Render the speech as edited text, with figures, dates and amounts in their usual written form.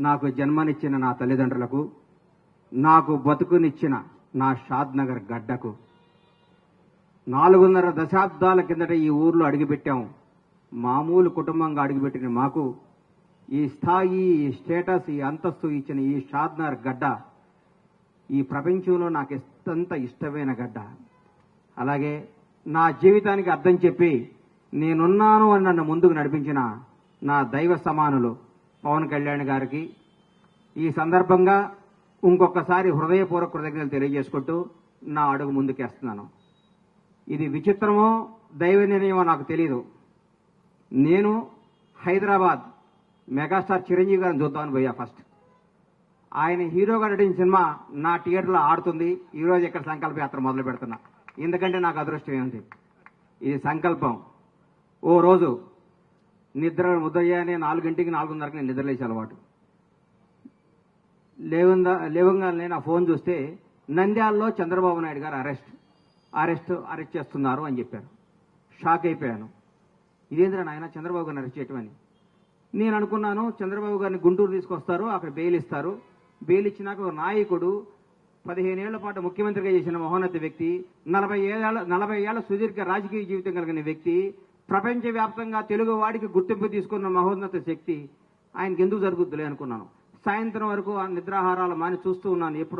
నాకు జన్మనిచ్చిన నా తల్లిదండ్రులకు, నాకు బతుకునిచ్చిన నా షాద్ నగర్ గడ్డకు 4.5 దశాబ్దాల కిందట ఈ ఊర్లో అడుగుపెట్టాం. మామూలు కుటుంబంగా అడుగుపెట్టిన మాకు ఈ స్థాయి, ఈ స్టేటస్, ఈ అంతస్తు ఇచ్చిన ఈ షాద్ నగర్ గడ్డ ఈ ప్రపంచంలో నాకు ఎంత ఇష్టమైన గడ్డ. అలాగే నా జీవితానికి అర్థం చెప్పి నేనున్నాను అని నన్ను ముందుకు నడిపించిన నా దైవ సమానులు పవన్ కళ్యాణ్ గారికి ఈ సందర్భంగా ఇంకొకసారి హృదయపూర్వక కృతజ్ఞతలు తెలియజేసుకుంటూ నా అడుగు ముందుకేస్తున్నాను. ఇది విచిత్రమో దైవ నిర్ణయమో నాకు తెలియదు. నేను హైదరాబాద్ మెగాస్టార్ చిరంజీవి గారిని చూద్దామని పోయా. ఫస్ట్ ఆయన హీరోగా నటించిన సినిమా నా థియేటర్లో ఆడుతుంది. ఈరోజు ఇక్కడ సంకల్ప యాత్ర మొదలు పెడుతున్నా. ఎందుకంటే నాకు అదృష్టం ఏముంది, ఇది సంకల్పం. ఓ రోజు నిద్ర ఉదయాన్నే 4 గంటకి 4:30కి నేను నిద్రలేసే అలవాటు. లేవంగానే నా ఫోన్ చూస్తే నంద్యాలలో చంద్రబాబు నాయుడు గారు అరెస్ట్ చేస్తున్నారు అని చెప్పారు. షాక్ అయిపోయాను. ఇదేంద్రా నాయన చంద్రబాబు గారిని అరెస్ట్ చేయటమని. నేను అనుకున్నాను చంద్రబాబు గారిని గుంటూరు తీసుకొస్తారు, అక్కడ బెయిల్ ఇస్తారు. బెయిల్ ఇచ్చినాక ఒక నాయకుడు 15 ఏళ్ల పాటు ముఖ్యమంత్రిగా చేసిన మహోన్నత వ్యక్తి, 40 ఏళ్ల సుదీర్ఘ రాజకీయ జీవితం కలిగిన వ్యక్తి, ప్రపంచవ్యాప్తంగా తెలుగు వాడికి గుర్తింపు తీసుకున్న మహోన్నత శక్తి ఆయనకి ఎందుకు జరుగుద్దులే అనుకున్నాను. సాయంత్రం వరకు ఆ నిద్రాహారాలు మాని చూస్తూ ఉన్నాను. ఎప్పుడు